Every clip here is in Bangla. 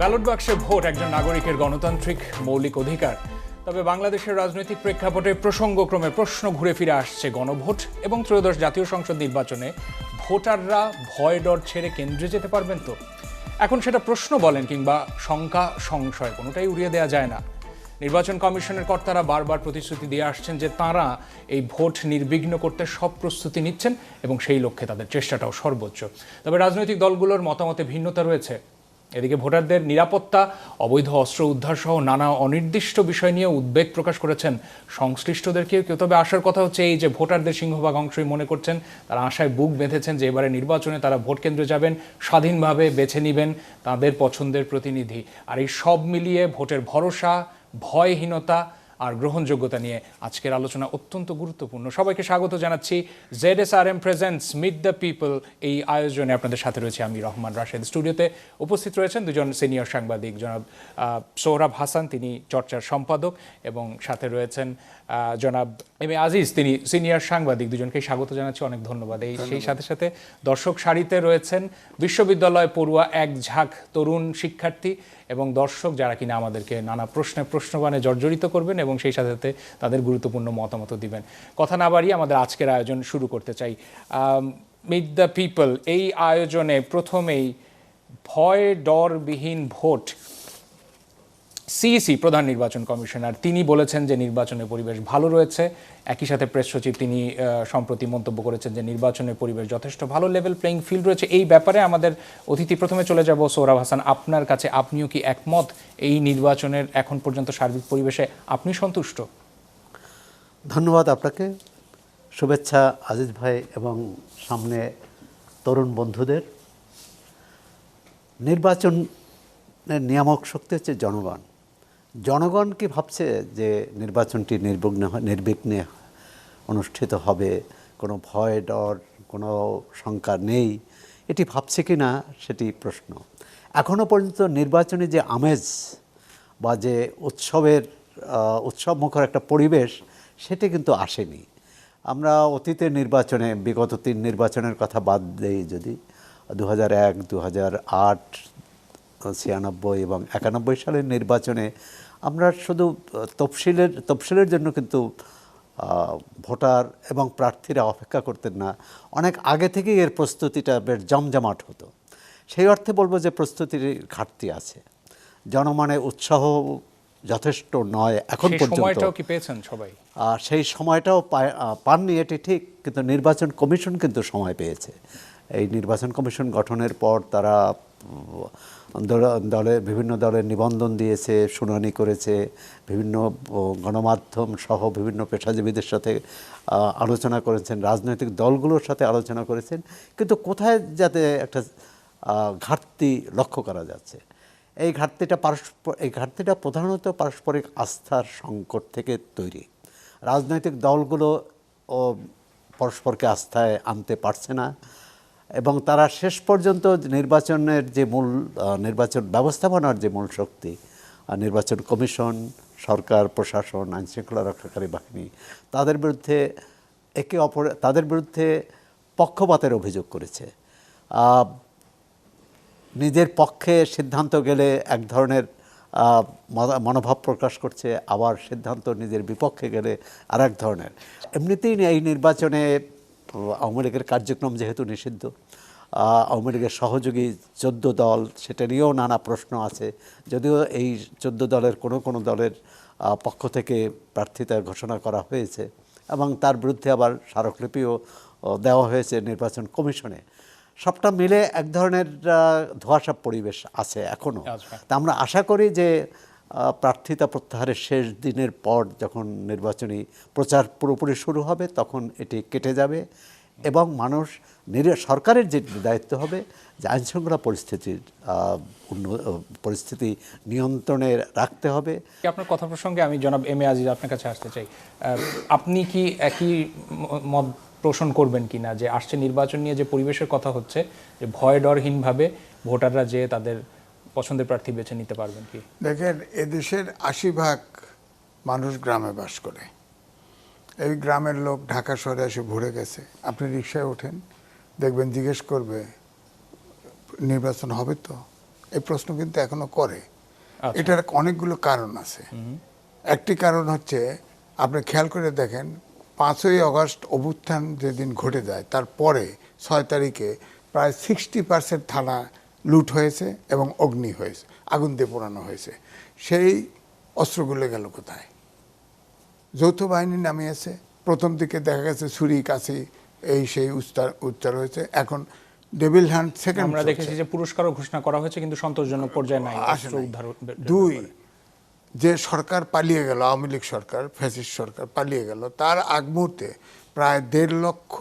ব্যালট বাক্সে ভোট একজন নাগরিকের গণতান্ত্রিক মৌলিক অধিকার। তবে বাংলাদেশের রাজনৈতিক প্রেক্ষাপটে প্রসঙ্গক্রমে প্রশ্ন ঘুরে ফিরে আসছে গণভোট এবং ত্রয়োদশ জাতীয় সংসদ নির্বাচনে ভোটাররা ভয় ডর ছেড়ে কেন্দ্রে যেতে পারবেন তো? এখন সেটা প্রশ্ন বলেন কিংবা শঙ্কা সংশয়, কোনোটাই উড়িয়ে দেওয়া যায় না। নির্বাচন কমিশনের কর্তারা বারবার প্রতিশ্রুতি দিয়ে আসছেন যে তাঁরা এই ভোট নির্বিঘ্ন করতে সব প্রস্তুতি নিচ্ছেন এবং সেই লক্ষ্যে তাদের চেষ্টাটাও সর্বোচ্চ। তবে রাজনৈতিক দলগুলোর মতামতে ভিন্নতা রয়েছে। এদিকে ভোটারদের নিরাপত্তা, অবৈধ অস্ত্র উদ্ধার সহ নানা অনির্দিষ্ট বিষয় নিয়ে উদ্বেগ প্রকাশ করেছেন সংশ্লিষ্টদের কেউ। তবে আসার কথা হচ্ছে এই যে ভোটারদের সিংহভাগ অংশই মনে করছেন, তারা আশায় বুক বেঁধেছেন যে এবারে নির্বাচনে তারা ভোট কেন্দ্রে যাবেন, স্বাধীনভাবে বেছে নেবেন তাদের পছন্দের প্রতিনিধি। আর এই সব মিলিয়ে ভোটের ভরসা, ভয়হীনতা আর গ্রহণযোগ্যতা নিয়ে আজকের আলোচনা অত্যন্ত গুরুত্বপূর্ণ। সবাইকে স্বাগত জানাচ্ছি ZSRM presents meet the people এই আয়োজনে। আপনাদের সাথে রয়েছে আমি রহমান রাশেদ। স্টুডিওতে উপস্থিত রয়েছেন দুজন সিনিয়র সাংবাদিক, জনাব সোহরাব হাসান, তিনি চর্চার সম্পাদক, এবং সাথে রয়েছেন জনাব এম এ আজিজ, তিনি সিনিয়র সাংবাদিক। দুজনকেই স্বাগত জানাচ্ছি, অনেক ধন্যবাদ। সেই সাথে সাথে দর্শক সারিতে রয়েছেন বিশ্ববিদ্যালয় পড়ুয়া এক ঝাঁক তরুণ শিক্ষার্থী এবং দর্শক, যারা কিনা আমাদেরকে নানা প্রশ্নবাণে জর্জরিত করবেন এবং সেই সাথে সাথে তাদের গুরুত্বপূর্ণ মতামত দিবেন। কথা না বাড়িয়ে আমাদের আজকের আয়োজন শুরু করতে চাই। মিট দ্য পিপল এই আয়োজনে প্রথমেই ভয় ডরবিহীন ভোট। সিইসি প্রধান নির্বাচন কমিশনার তিনি বলেছেন যে নির্বাচনের পরিবেশ ভালো রয়েছে। একই সাথে প্রেস সচিব তিনি সম্প্রতি মন্তব্য করেছেন যে নির্বাচনের পরিবেশ যথেষ্ট ভালো, লেভেল প্লেইং ফিল্ড রয়েছে। এই ব্যাপারে আমাদের অতিথি প্রথমে চলে যাব সোহরাব হাসান, আপনার কাছে। আপনিও কি একমত এই নির্বাচনের এখন পর্যন্ত সার্বিক পরিবেশে আপনি সন্তুষ্ট? ধন্যবাদ আপনাকে, শুভেচ্ছা আজিজ ভাই এবং সামনে তরুণ বন্ধুদের। নির্বাচনের নিয়ামক শক্তি হচ্ছে জনগণ। জনগণ কি ভাবছে যে নির্বাচনটি নির্বিঘ্নে অনুষ্ঠিত হবে, কোনো ভয় ডর, কোনো শঙ্কা নেই, এটি ভাবছে কি না সেটি প্রশ্ন। এখনও পর্যন্ত নির্বাচনে যে আমেজ বা যে উৎসবমুখর একটা পরিবেশ, সেটি কিন্তু আসেনি। আমরা অতীতের নির্বাচনে, বিগত 3 নির্বাচনের কথা বাদ দেই যদি, 2001, 2008, 96 এবং 91 সালের নির্বাচনে আমরা শুধু তফসিলের জন্য কিন্তু ভোটার এবং প্রার্থীরা অপেক্ষা করতেন না, অনেক আগে থেকেই এর প্রস্তুতিটা বেশ জমজমাট হতো। সেই অর্থে বলবো যে প্রস্তুতির ঘাটতি আছে, জনমনে উৎসাহ যথেষ্ট নয় এখন পর্যন্ত। সময়টাও কি পেয়েছেন সবাই? সেই সময়টাও পাননি, এটি ঠিক, কিন্তু নির্বাচন কমিশন কিন্তু সময় পেয়েছে। এই নির্বাচন কমিশন গঠনের পর তারা বিভিন্ন দলের নিবন্ধন দিয়েছে, শুনানি করেছে, বিভিন্ন গণমাধ্যম সহ বিভিন্ন পেশাজীবীদের সাথে আলোচনা করেছেন, রাজনৈতিক দলগুলোর সাথে আলোচনা করেছেন, কিন্তু কোথায় যাতে একটা ঘাটতি লক্ষ্য করা যাচ্ছে। এই ঘাটতিটা প্রধানত পারস্পরিক আস্থার সংকট থেকে তৈরি। রাজনৈতিক দলগুলো পরস্পরকে আস্থায় আনতে পারছে না এবং তারা শেষ পর্যন্ত নির্বাচনের যে নির্বাচন ব্যবস্থাপনার যে মূল শক্তি, নির্বাচন কমিশন, সরকার, প্রশাসন, আইনশৃঙ্খলা রক্ষাকারী বাহিনী, তাদের বিরুদ্ধে পক্ষপাতের অভিযোগ করেছে। নিজের পক্ষে সিদ্ধান্ত গেলে এক ধরনের মনোভাব প্রকাশ করছে, আবার সিদ্ধান্ত নিজের বিপক্ষে গেলে আর এক ধরনের। এমনিতেই এই নির্বাচনে আওয়ামী লীগের কার্যক্রম যেহেতু নিষিদ্ধ, আওয়ামী লীগের সহযোগী 14 দল, সেটা নিয়েও নানা প্রশ্ন আছে। যদিও এই 14 দলের কোনো দলের পক্ষ থেকে প্রার্থিতা ঘোষণা করা হয়েছে এবং তার বিরুদ্ধে আবার স্মারকলিপিও দেওয়া হয়েছে নির্বাচন কমিশনে। সবটা মিলে এক ধরনের ধোঁয়াশা পরিবেশ আছে এখনও। তা আমরা আশা করি যে প্রার্থিতা প্রত্যাহারের শেষ দিনের পর যখন নির্বাচনী প্রচার পুরোপুরি শুরু হবে, তখন এটি কেটে যাবে এবং মানুষ সরকারের যে দায়িত্ব হবে যে আইনশৃঙ্খলা পরিস্থিতি নিয়ন্ত্রণে রাখতে হবে। আপনার কথা প্রসঙ্গে আমি জনাব এম এ আজিজ আপনার কাছে আসতে চাই। আপনি কি একই মত পোষণ করবেন কিনা যে আসছে নির্বাচন নিয়ে যে পরিবেশের কথা হচ্ছে, যে ভয় ডরহীনভাবে ভোটাররা যে তাদের পছন্দের প্রার্থী বেছে নিতে পারবেন কি? দেখেন, এদেশের 80% মানুষ গ্রামে বাস করে। এই গ্রামের লোক ঢাকা শহরে এসে ভরে গেছে। আপনি রিক্সায় ওঠেন, দেখবেন জিজ্ঞেস করবে নির্বাচন হবে তো, এই প্রশ্ন কিন্তু এখনো করে। আচ্ছা। এটার অনেকগুলো কারণ আছে। একটি কারণ হচ্ছে, আপনি খেয়াল করে দেখেন 5ই আগস্ট অভ্যুত্থান যেদিন ঘটে যায় তারপরে 6 তারিখে প্রায় 60% থানা লুট হয়েছে এবং অগ্নি হয়েছে, আগুন দিয়ে পোড়ানো হয়েছে। সেই অস্ত্রগুলো গেল কোথায়? যৌথ বাহিনী নামিয়েছে। প্রথম দিকে দেখা গেছে ছুরি কাছি এই সেই উচ্চার হয়েছে। এখন ডেভিল হান্ট সেকেন্ড আমরা দেখেছি যে পুরস্কারও ঘোষণা করা হয়েছে, কিন্তু সন্তোষজনক পর্যায়ে নাই আসে অস্ত্র নাই। উদ্ধার। 2, যে সরকার পালিয়ে গেল, আওয়ামী লীগ সরকার, ফ্যাসিস্ট সরকার পালিয়ে গেল, তার আগ মুহূর্তে প্রায় 1.5 লক্ষ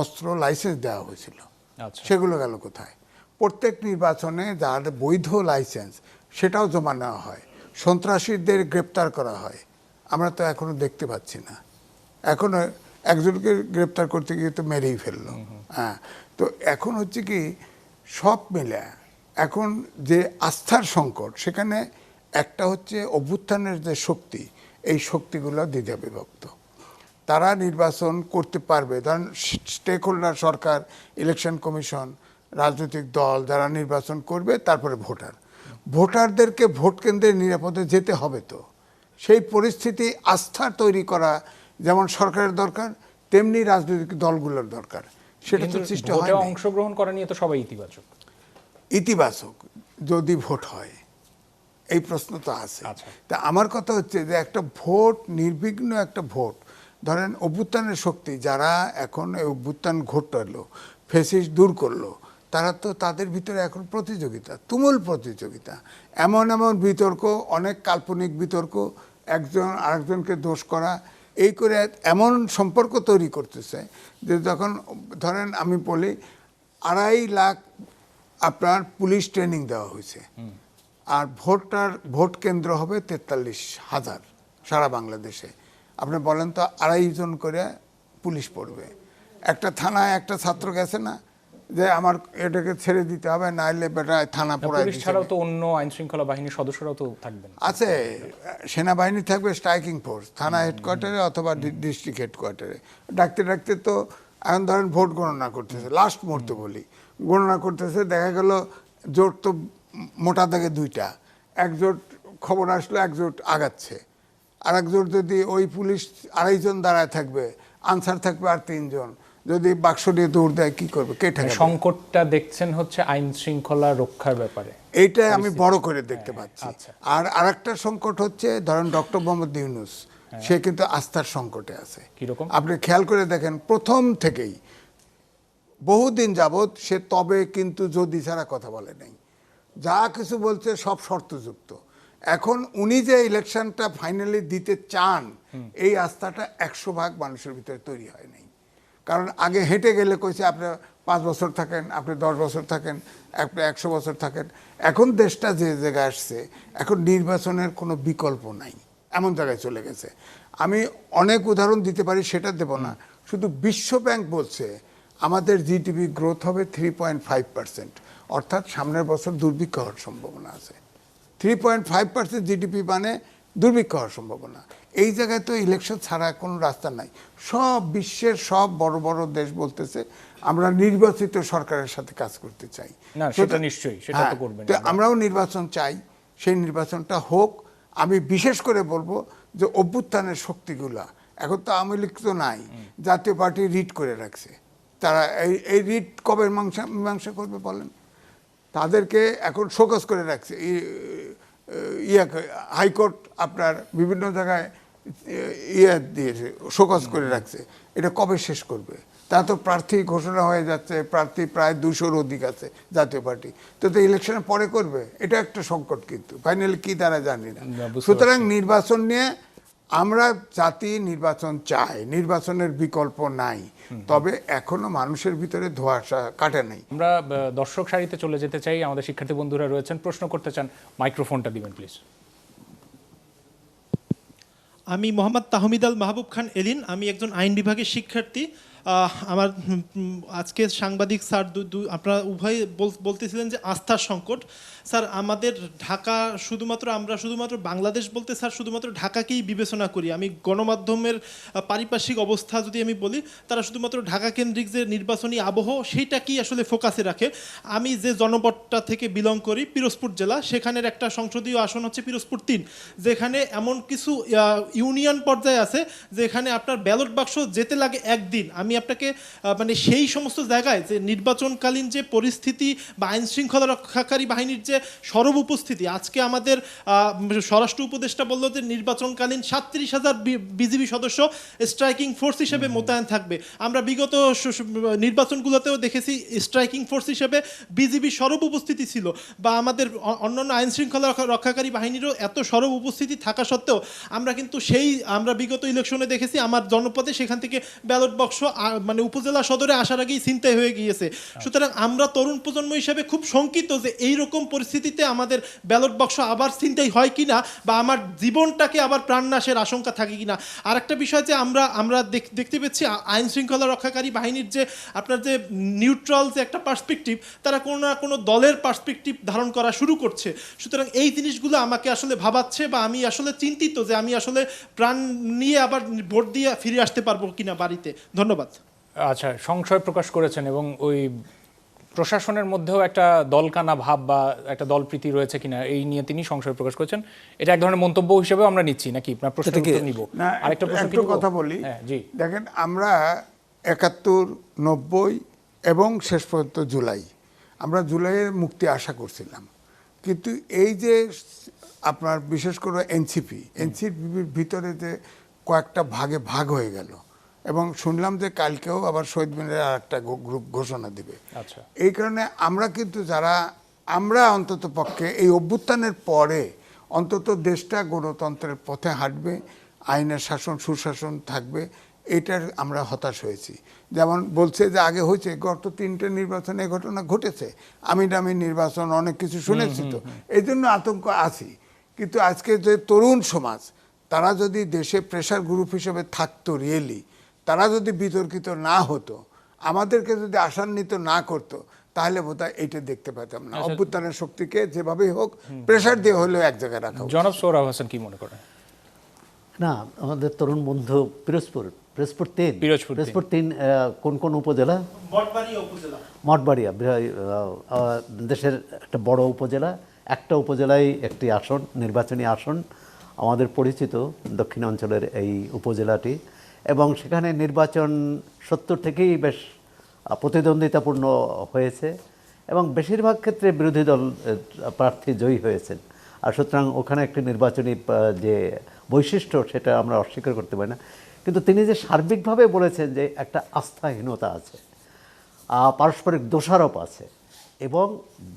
অস্ত্র লাইসেন্স দেওয়া হয়েছিল। আচ্ছা। সেগুলো গেল কোথায়? প্রত্যেক নির্বাচনে যার বৈধ লাইসেন্স সেটাও জমা নেওয়া হয়, সন্ত্রাসীদের গ্রেপ্তার করা হয়, আমরা তো এখনো দেখতে পাচ্ছি না। এখনো একজনকে গ্রেপ্তার করতে গিয়ে তো মেরেই ফেললো। হ্যাঁ, তো এখন হচ্ছে কি, সব মিলে এখন যে আস্থার সংকট, সেখানে একটা হচ্ছে অভ্যুত্থানের যে শক্তি, এই শক্তিগুলো দ্বিধা বিভক্ত। তারা নির্বাচন করতে পারবে, ধরেন স্টেক হোল্ডার সরকার, ইলেকশন কমিশন, রাজনৈতিক দল যারা নির্বাচন করবে, তারপরে ভোটারদেরকে ভোট কেন্দ্রে নিরাপদে যেতে হবে। তো সেই পরিস্থিতি আস্থা তৈরি করা যেমন সরকারের দরকার, তেমনি রাজনৈতিক দলগুলোর দরকার। সেটা তো সৃষ্টি হয় না। অংশগ্রহণ করা নিয়ে তো সবাই ইতিবাচক। ইতিবাচক যদি ভোট হয়, এই প্রশ্ন তো আছে। আচ্ছা। তা আমার কথা হচ্ছে যে একটা ভোট, নির্বিঘ্ন একটা ভোট, ধরেন অভ্যুত্থানের শক্তি যারা এখন এই অভ্যুত্থান ঘটালো, ফ্যাসিস্ট দূর করলো, তারা তো তাদের ভিতরে এখন প্রতিযোগিতা, তুমুল প্রতিযোগিতা, এমন এমন বিতর্ক, অনেক কাল্পনিক বিতর্ক, একজন আরেকজনকে দোষ করা, এই করে এমন সম্পর্ক তৈরি করতেছে যে যখন ধরেন আমি বলি 2.5 লাখ আপনার পুলিশ ট্রেনিং দেওয়া হয়েছে, আর ভোট কেন্দ্র হবে 43,000 সারা বাংলাদেশে। আপনি বলেন তো 2.5 জন করে পুলিশ পড়বে। একটা থানায় একটা ছাত্র গেছে না যে আমার এটাকে ছেড়ে দিতে হবে, নাইলে বেটা থানা পড়ায় পুলিশ ছাড়াও তো অন্য আইন শৃঙ্খলা বাহিনীর সদস্যরাও তো থাকবেন। আছে, সেনাবাহিনী থাকবে, স্ট্রাইকিং ফোর্স থানা হেডকোয়ার্টারে অথবা ডিস্ট্রিক্ট হেডকোয়ার্টারে। ডাকতে ডাকতে তো এখন ধরেন ভোট গণনা করতেছে, লাস্ট মুহূর্তে বলি, গণনা করতেছে, দেখা গেল জোট তো মোটা দাগে 2টা, এক জোট খবর আসলো এক জোট আগাচ্ছে, আর এক জোট যদি ওই পুলিশ 2.5 জন দাঁড়ায় থাকবে, আনসার থাকবে আর 3 জন, যদি বাক্স দিয়ে দৌড় দেয় কি করবে, কে ঠেকাবে? সংকটটা দেখছেন হচ্ছে আইন শৃঙ্খলা রক্ষার ব্যাপারে, এইটা আমি বড় করে দেখতে পাচ্ছি। আচ্ছা। আর আরেকটা সংকট হচ্ছে, ধরেন ডক্টর মোহাম্মদ ইউনূস, সে কিন্তু আস্থার সংকটে আছে। কিরকম? আপনি খেয়াল করে দেখেন, প্রথম থেকেই বহুদিন যাবৎ সে তবে কিন্তু যদি ছাড়া কথা বলে নাই, যা কিছু বলছে সব শর্তযুক্ত। এখন উনি যে ইলেকশনটা ফাইনালি দিতে চান, এই আস্থাটা 100% মানুষের ভিতরে তৈরি হয় নাই। কারণ আগে হেঁটে গেলে কইছে আপনি 5 বছর থাকেন, আপনি 10 বছর থাকেন, আপনি 100 বছর থাকেন। এখন দেশটা যে জায়গায় আসছে, এখন নির্বাচনের কোনো বিকল্প নাই, এমন জায়গায় চলে গেছে। আমি অনেক উদাহরণ দিতে পারি, সেটা দেব না। শুধু বিশ্ব ব্যাংক বলছে আমাদের জিডিপি গ্রোথ হবে 3.5%, অর্থাৎ সামনের বছর দুর্ভিক্ষ হওয়ার সম্ভাবনা আছে। 3.5% জিডিপি মানে দুর্ভিক্ষ হওয়ার সম্ভাবনা। এই জায়গায় তো ইলেকশন ছাড়া কোনো রাস্তা নাই। সব বিশ্বের সব বড় বড় দেশ বলতেছে আমরা নির্বাচিত সরকারের সাথে কাজ করতে চাই। না, সেটা নিশ্চয়ই, সেটা তো করবেন। তো আমরাও নির্বাচন চাই, সেই নির্বাচনটা হোক। আমি বিশেষ করে বলবো যে অভ্যুত্থানের শক্তিগুলা, এখন তো আওয়ামী লীগ তো নাই, জাতীয় পার্টি রিট করে রাখছে, তারা এই রিট কবে মীমাংসা করবে বলেন? তাদেরকে এখন শোকজ করে রাখছে, হাইকোর্ট আপনার বিভিন্ন জায়গায় দিয়েছে, শোকজ করে রাখছে। এটা কবে শেষ করবে? তা তো প্রার্থী ঘোষণা হয়ে যাচ্ছে, প্রার্থী প্রায় 200-র অধিক আছে জাতীয় পার্টি, তো ইলেকশনের পরে করবে। এটা একটা সংকট, কিন্তু ফাইনালি কি তারা জানি না। সুতরাং নির্বাচন নিয়ে আমরা জাতি নির্বাচন চাই, নির্বাচনের বিকল্প নাই, তবে এখনো মানুষের ভিতরে ধোঁয়াশা কাটে নাই। আমরা দর্শক সারিতে চলে যেতে চাই, আমাদের শিক্ষার্থী বন্ধুরা রয়েছেন, প্রশ্ন করতে চান, মাইক্রোফোনটা দিবেন প্লিজ। আমি মোহাম্মদ তাহমিদ আল মাহবুব খান এলিন, আমি একজন আইন বিভাগের শিক্ষার্থী। আমার আজকে সাংবাদিক স্যার আপনারা উভয় বলতেছিলেন যে আস্থার সংকট। স্যার আমাদের ঢাকা আমরা শুধুমাত্র বাংলাদেশ বলতে স্যার শুধুমাত্র ঢাকাকেই বিবেচনা করি। আমি গণমাধ্যমের পারিপার্শ্বিক অবস্থা যদি আমি বলি, তারা শুধুমাত্র ঢাকা কেন্দ্রিক যে নির্বাচনী আবহ সেইটাকেই আসলে ফোকাসে রাখে। আমি যে জনপদটা থেকে বিলং করি, পিরোজপুর জেলা, সেখানের একটা সংসদীয় আসন হচ্ছে পিরোজপুর 3, যেখানে এমন কিছু ইউনিয়ন পর্যায়ে আছে যেখানে আপনার ব্যালট বাক্স যেতে লাগে একদিন। আমি আপনাকে মানে সেই সমস্ত জায়গায় যে নির্বাচনকালীন যে পরিস্থিতি বা আইন শৃঙ্খলা রক্ষাকারী বাহিনীর যে সরব উপস্থিতি, আজকে আমাদের স্বরাষ্ট্র উপদেষ্টা বলল যে নির্বাচনকালীন 37,000 বিজিবি সদস্য স্ট্রাইকিং ফোর্স হিসেবে মোতায়েন থাকবে। আমরা বিগত নির্বাচনগুলোতেও দেখেছি স্ট্রাইকিং ফোর্স হিসেবে বিজিবি সরব উপস্থিতি ছিল, বা আমাদের অন্যান্য আইন শৃঙ্খলা রক্ষাকারী বাহিনীরও এত সরব উপস্থিতি থাকা সত্ত্বেও আমরা বিগত ইলেকশনে দেখেছি আমার জনপদে সেখান থেকে ব্যালট বাক্স মানে উপজেলা সদরে আসার আগেই ছিনতাই হয়ে গিয়েছে। সুতরাং আমরা তরুণ প্রজন্ম হিসেবে খুব শঙ্কিত যে এইরকম পরিস্থিতিতে আমাদের ব্যালট বাক্স আবার ছিনতাই হয় কিনা, বা আমার জীবনটাকে আবার প্রাণনাশের আশঙ্কা থাকে কিনা। আর একটা বিষয় যে আমরা দেখতে পেয়েছি আইন শৃঙ্খলা রক্ষাকারী বাহিনীর যে আপনার যে নিউট্রাল যে একটা পার্সপেক্টিভ, তারা কোনো না কোনো দলের পার্সপেক্টিভ ধারণ করা শুরু করছে। সুতরাং এই জিনিসগুলো আমাকে আসলে ভাবাচ্ছে, বা আমি আসলে চিন্তিত যে আমি আসলে প্রাণ নিয়ে আবার ভোট দিয়ে ফিরে আসতে পারবো কিনা বাড়িতে। ধন্যবাদ। আচ্ছা, সংশয় প্রকাশ করেছেন এবং ওই প্রশাসনের মধ্যেও একটা দলকানা ভাব বা একটা দলপ্রীতি রয়েছে কিনা এই নিয়ে তিনি সংশয় প্রকাশ করেছেন। এটা এক ধরনের মন্তব্য হিসেবে আমরা নিচ্ছি নাকি? আপনার প্রশ্নের উত্তর নিব। না, আরেকটা প্রশ্ন একটু কথা বলি। জি, দেখেন, আমরা 71, 90 এবং শেষ পর্যন্ত জুলাই, আমরা জুলাইয়ের মুক্তি আশা করছিলাম, কিন্তু এই যে আপনার বিশেষ করে এনসিপির ভিতরে যে কয়েকটা ভাগে ভাগ হয়ে গেল, এবং শুনলাম যে কালকেও আবার শহীদ মিনারে আর একটা গ্রুপ ঘোষণা দিবে। আচ্ছা, এই কারণে আমরা কিন্তু আমরা অন্তত পক্ষে এই অভ্যুত্থানের পরে অন্তত দেশটা গণতন্ত্রের পথে হাঁটবে, আইনের শাসন সুশাসন থাকবে, এটার আমরা হতাশ হয়েছি। যেমন বলছে যে আগে হয়েছে, গত 3টে নির্বাচনে এই ঘটনা ঘটেছে, আমি নির্বাচন অনেক কিছু শুনেছি, তো এই জন্য আতঙ্ক আছি। কিন্তু আজকে যে তরুণ সমাজ, তারা যদি দেশে প্রেসার গ্রুপ হিসেবে থাকতো, রিয়েলি তারা যদি বিতর্কিত না হতো, আমাদেরকে যদি আশান্বিত না করতো, তাহলে বোধহয় এইটা দেখতে পেতাম না। অভ্যুত্থানের শক্তিকে যেভাবেই হোক প্রেসার দিয়ে হলেও এক জায়গায় রাখা। জনাব সোহরাব হোসেন কি মনে করেন? না, আমাদের তরুণ বন্ধু পিরোজপুর 3 কোন কোন উপজেলা? মঠবাড়িয়া দেশের একটা বড় উপজেলা। একটা উপজেলায় একটি আসন, নির্বাচনী আসন, আমাদের পরিচিত দক্ষিণাঞ্চলের এই উপজেলাটি, এবং সেখানে নির্বাচন 70 থেকেই বেশ প্রতিদ্বন্দ্বিতাপূর্ণ হয়েছে, এবং বেশিরভাগ ক্ষেত্রে বিরোধী দল প্রার্থী জয়ী হয়েছেন। আর সুতরাং ওখানে একটি নির্বাচনী যে বৈশিষ্ট্য, সেটা আমরা অস্বীকার করতে পারি না। কিন্তু তিনি যে সার্বিকভাবে বলেছেন যে একটা আস্থাহীনতা আছে, পারস্পরিক দোষারোপ আছে, এবং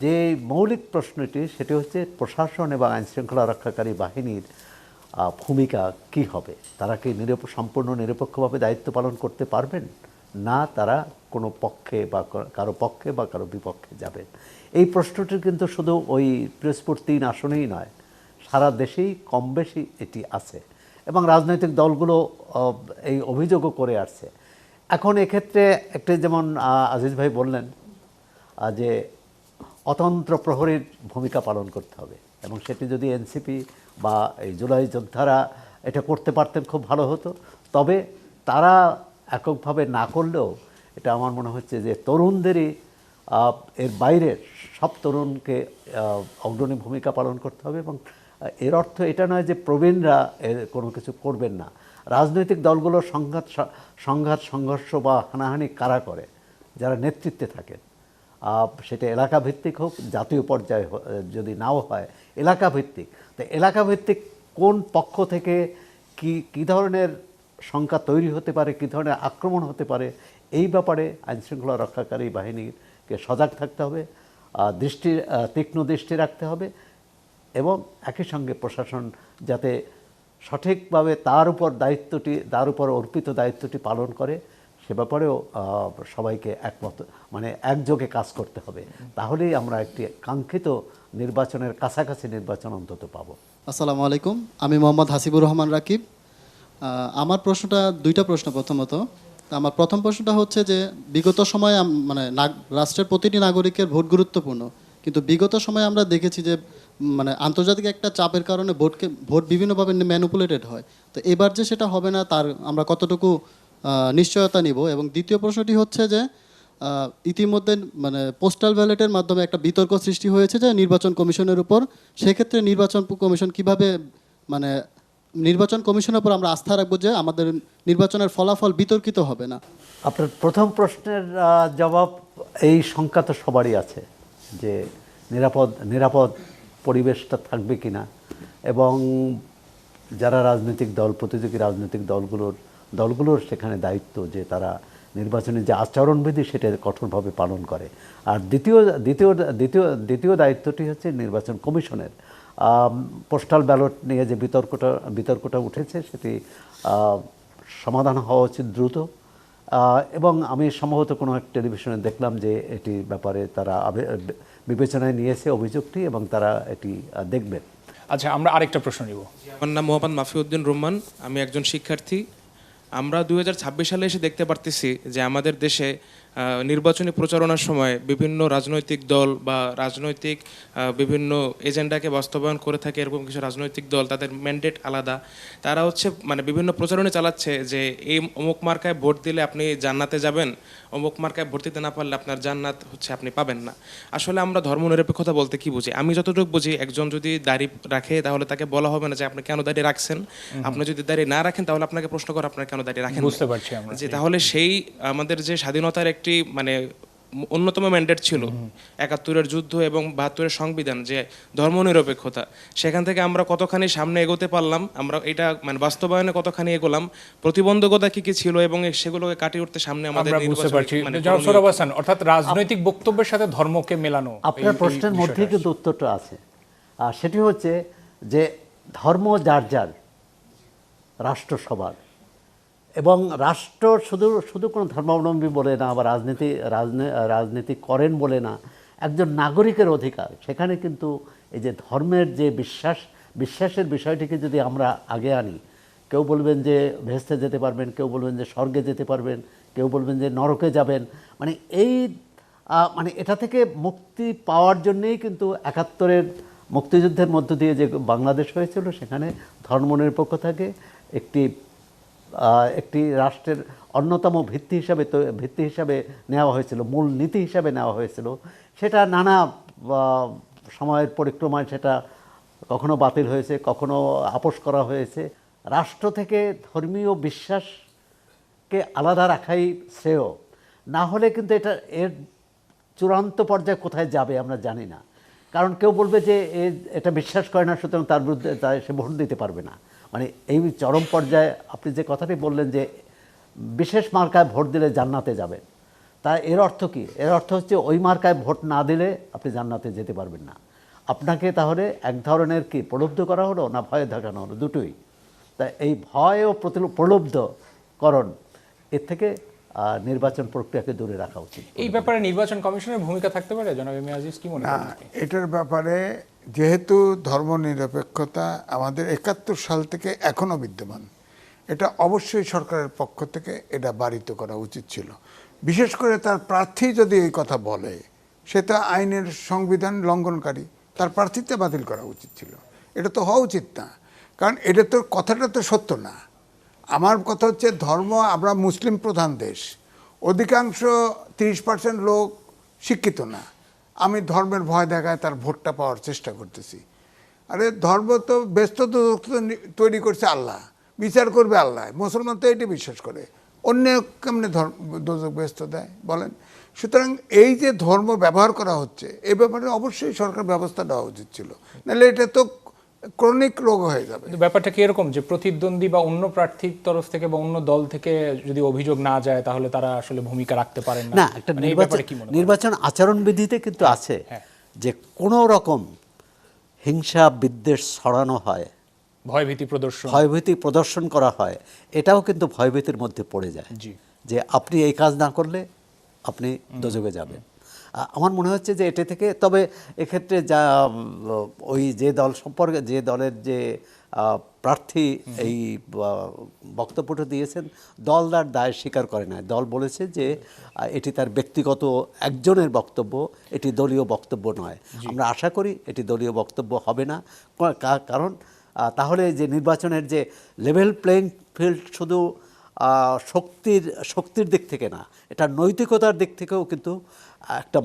যে মৌলিক প্রশ্নটি সেটি হচ্ছে প্রশাসন এবং আইনশৃঙ্খলা রক্ষাকারী বাহিনীর ভূমিকা কি হবে। তারা কি সম্পূর্ণ নিরপেক্ষভাবে দায়িত্ব পালন করতে পারবেন, না তারা কোনো পক্ষে বা কারো বিপক্ষে যাবেন? এই প্রশ্নটি কিন্তু শুধু ওই পিরোজপুর 3 আসনেই নয়, সারা দেশেই কম বেশি এটি আছে, এবং রাজনৈতিক দলগুলো এই অভিযোগও করে আসছে। এখন এক্ষেত্রে একটি, যেমন আজিজ ভাই বললেন যে অতন্ত্র প্রহরীর ভূমিকা পালন করতে হবে, এবং সেটি যদি এনসিপি বা এই জুলাই যোদ্ধারা এটা করতে পারতেন খুব ভালো হতো। তবে তারা এককভাবে না করলেও এটা আমার মনে হচ্ছে যে তরুণদেরই এর বাইরের সব তরুণকে অগ্রণী ভূমিকা পালন করতে হবে। এবং এর অর্থ এটা নয় যে প্রবীণরা কোনো কিছু করবেন না। রাজনৈতিক দলগুলোর সংঘাত সংঘর্ষ বা হানাহানি কারা করে? যারা নেতৃত্বে থাকেন, সেটা এলাকা ভিত্তিক হোক, জাতীয় পর্যায়ে যদি নাও হয়, এলাকা ভিত্তিক। তো এলাকা ভিত্তিক কোন পক্ষ থেকে কী ধরনের সংখ্যা তৈরি হতে পারে, কী ধরনের আক্রমণ হতে পারে, এই ব্যাপারে আইনশৃঙ্খলা রক্ষাকারী বাহিনীকে সজাগ থাকতে হবে, তীক্ষ্ণ দৃষ্টি রাখতে হবে, এবং একই সঙ্গে প্রশাসন যাতে সঠিকভাবে তার উপর অর্পিত দায়িত্বটি পালন করে, সে ব্যাপারেও সবাইকে একযোগে কাজ করতে হবে। তাহলেই আমরা একটি কাঙ্ক্ষিত নির্বাচনের কাছাকাছি নির্বাচন অন্তত পাবো। আসসালামু আলাইকুম, আমি মোহাম্মদ হাসিবুর রহমান রাকিব। আমার প্রশ্নটা 2টা প্রশ্ন। প্রথমত, আমার প্রথম প্রশ্নটা হচ্ছে যে বিগত সময়ে মানে রাষ্ট্রের প্রতিটি নাগরিকের ভোট গুরুত্বপূর্ণ, কিন্তু বিগত সময়ে আমরা দেখেছি যে মানে আন্তর্জাতিক একটা চাপের কারণে ভোট বিভিন্নভাবে ম্যানিপুলেটেড হয়। তো এবার যে সেটা হবে না তার আমরা কতটুকু নিশ্চয়তা নিব? এবং দ্বিতীয় প্রশ্নটি হচ্ছে যে ইতিমধ্যে মানে পোস্টাল ব্যালটের মাধ্যমে একটা বিতর্ক সৃষ্টি হয়েছে যে নির্বাচন কমিশনের উপর। সেক্ষেত্রে নির্বাচন কমিশন কিভাবে মানে নির্বাচন কমিশনের উপর আমরা আস্থা রাখবো যে আমাদের নির্বাচনের ফলাফল বিতর্কিত হবে না? আপনার প্রথম প্রশ্নের জবাব, এই শঙ্কা তো সবারই আছে যে নিরাপদ পরিবেশটা থাকবে কিনা, এবং যারা রাজনৈতিক দল, প্রতিযোগী রাজনৈতিক দলগুলোর সেখানে দায়িত্ব যে তারা নির্বাচনের যে আচরণবিধি সেটা কঠোরভাবে পালন করে। আর দ্বিতীয় দায়িত্বটি হচ্ছে নির্বাচন কমিশনের। পোস্টাল ব্যালট নিয়ে যে বিতর্কটা উঠেছে সেটি সমাধান হওয়া উচিত দ্রুত। এবং আমি সম্ভবত কোনো এক টেলিভিশনে দেখলাম যে এটি ব্যাপারে তারা বিবেচনায় নিয়েছে অভিযোগটি, এবং তারা এটি দেখবেন। আচ্ছা, আমরা আরেকটা প্রশ্ন নিব। আমার নাম মোহাম্মদ মাফিউদ্দিন রহমান, আমি একজন শিক্ষার্থী। আমরা 2026 সালে এসে দেখতে পারতেছি যে আমাদের দেশে নির্বাচনী প্রচারণার সময় বিভিন্ন রাজনৈতিক দল বা রাজনৈতিক বিভিন্ন এজেন্ডাকে বাস্তবায়ন করে থাকে এরকম কিছু রাজনৈতিক দল, তাদের ম্যান্ডেট আলাদা। তারা হচ্ছে মানে বিভিন্ন প্রচারণা চালাচ্ছে যে এই অমুক মার্কায় ভোট দিলে আপনি জান্নাতে যাবেন, অমুক মার্কায় ভোট দিতে না পারলে আপনার জান্নাত হচ্ছে আপনি পাবেন না। আসলে আমরা ধর্মনিরপেক্ষতা বলতে কি বুঝি? আমি যতটুকু বুঝি, একজন যদি দাড়ি রাখে তাহলে তাকে বলা হবে না যে আপনি কেন দাড়ি রাখছেন। আপনি যদি দাড়ি না রাখেন তাহলে আপনাকে প্রশ্ন করা আপনার কেন দাড়ি রাখেন। বুঝতে পারছি আমরা যে তাহলে সেই আমাদের যে স্বাধীনতার একটি মানে অন্যতম ম্যান্ডেট ছিল ৭১-এর যুদ্ধ এবং ৭২-এর সংবিধান, যে ধর্মনিরপেক্ষতা, সেখান থেকে আমরা কতখানি সামনে এগোতে পারলাম, আমরা এটা মানে বাস্তবায়নে কতখানি এগোলাম, প্রতিবন্ধকতা কি কি ছিল এবং সেগুলোকে কাটিয়ে উঠতে সামনে আমাদের আমরা বুঝতে পারছি। জনাব সোহরাব হাসান, অর্থাৎ রাজনৈতিক বক্তব্যের সাথে ধর্মকে মেলানো, আপনার প্রশ্নের মধ্যেই কিন্তু উত্তরটা আছে। আর সেটি হচ্ছে যে ধর্ম যার যার, রাষ্ট্র সবার, এবং রাষ্ট্র শুধু কোনো ধর্মাবলম্বী বলে না বা রাজনীতি করেন বলে না, একজন নাগরিকের অধিকার। সেখানে কিন্তু এই যে ধর্মের যে বিশ্বাসের বিষয়টিকে যদি আমরা আগে আনি, কেউ বলবেন যে ভেস্তে যেতে পারবেন, কেউ বলবেন যে স্বর্গে যেতে পারবেন, কেউ বলবেন যে নরকে যাবেন, মানে মানে এটা থেকে মুক্তি পাওয়ার জন্যেই কিন্তু ৭১-এর মুক্তিযুদ্ধের মধ্য দিয়ে যে বাংলাদেশ হয়েছিল, সেখানে ধর্মনিরপেক্ষতাকে একটি রাষ্ট্রের অন্যতম ভিত্তি হিসাবে নেওয়া হয়েছিল, মূল নীতি হিসাবে নেওয়া হয়েছিল। সেটা নানা সময়ের পরিক্রমায় সেটা কখনো বাতিল হয়েছে, কখনো আপোস করা হয়েছে। রাষ্ট্র থেকে ধর্মীয় বিশ্বাসকে আলাদা রাখাই শ্রেয়। না হলে কিন্তু এর চূড়ান্ত পর্যায়ে কোথায় যাবে আমরা জানি না। কারণ কেউ বলবে যে এটা বিশ্বাস করে না, সুতরাং তার বিরুদ্ধে সে ভোট দিতে পারবে না। মানে এই চরম পর্যায়ে আপনি যে কথাটি বললেন যে বিশেষ মার্কায় ভোট দিলে জান্নাতে যাবেন, তা এর অর্থ কি? এর অর্থ হচ্ছে ওই মার্কায় ভোট না দিলে আপনি জান্নাতে যেতে পারবেন না। আপনাকে তাহলে এক ধরনের কি প্রলুব্ধ করা হলো না ভয়ে দেখানো হলো? দুটোই। তাই এই ভয় ও প্রলুব্ধকরণ, এর থেকে নির্বাচন প্রক্রিয়াকে দূরে রাখা উচিত। এই ব্যাপারে নির্বাচন কমিশনের ভূমিকা থাকতে পারে, জনাব এম এ আজিজ, কি মনে করেন? এটার ব্যাপারে যেহেতু ধর্মনিরপেক্ষতা আমাদের ৭১ সাল থেকে এখনো বিদ্যমান, এটা অবশ্যই সরকারের পক্ষ থেকে এটা বারিত করা উচিত ছিল। বিশেষ করে তার প্রার্থী যদি এই কথা বলে, সেটা আইনের সংবিধান লঙ্ঘনকারী, তার প্রার্থীতে বাতিল করা উচিত ছিল। এটা তো হওয়া উচিত না, কারণ এটা তো কথাটা তো সত্য না। আমার কথা হচ্ছে ধর্ম, আমরা মুসলিম প্রধান দেশ, অধিকাংশ 30% লোক শিক্ষিত না। আমি ধর্মের ভয় দেখায় তার ভোটটা পাওয়ার চেষ্টা করতেছি। আরে ধর্ম তো ব্যস্ত তৈরি করছে আল্লাহ, বিচার করবে আল্লাহ। মুসলমান তো এটি বিশ্বাস করে, অন্য কেমনে দোজখ ব্যস্ত দেয় বলেন? সুতরাং এই যে ধর্ম ব্যবহার করা হচ্ছে, এ ব্যাপারে অবশ্যই সরকার ব্যবস্থা নেওয়া উচিত ছিল, নাহলে এটা তো ক্রনিক রোগ হয়ে যাবে। ব্যাপারটা কি এরকম যে প্রতিদ্বন্দ্বী বা অন্য প্রার্থীর তরফ থেকে বা অন্য দল থেকে যদি অভিযোগ না যায়, তাহলে তারা আসলে ভূমিকা রাখতে পারেন না? না, একটা নির্বাচন আচরণবিধিতে কিন্তু আছে যে কোনো রকম হিংসা বিদ্বেষ ছড়ানো হয়, ভয়ভীতি প্রদর্শন করা হয়, এটাও কিন্তু ভয়ভীতির মধ্যে পড়ে যায় যে আপনি এই কাজ না করলে আপনি দোজখে যাবেন। আমার মনে হচ্ছে যে এটা থেকে, তবে এক্ষেত্রে যা ওই যে দল সম্পর্কে, যে দলের যে প্রার্থী এই বক্তব্যটা দিয়েছেন, দল তার দায় স্বীকার করে না। দল বলেছে যে এটি তার ব্যক্তিগত একজনের বক্তব্য, এটি দলীয় বক্তব্য নয়। আমরা আশা করি এটি দলীয় বক্তব্য হবে না, কারণ তাহলে যে নির্বাচনের যে লেভেল প্লেইং ফিল্ড শুধু শক্তির দিক থেকে না, এটা নৈতিকতার দিক থেকেও কিন্তু একটা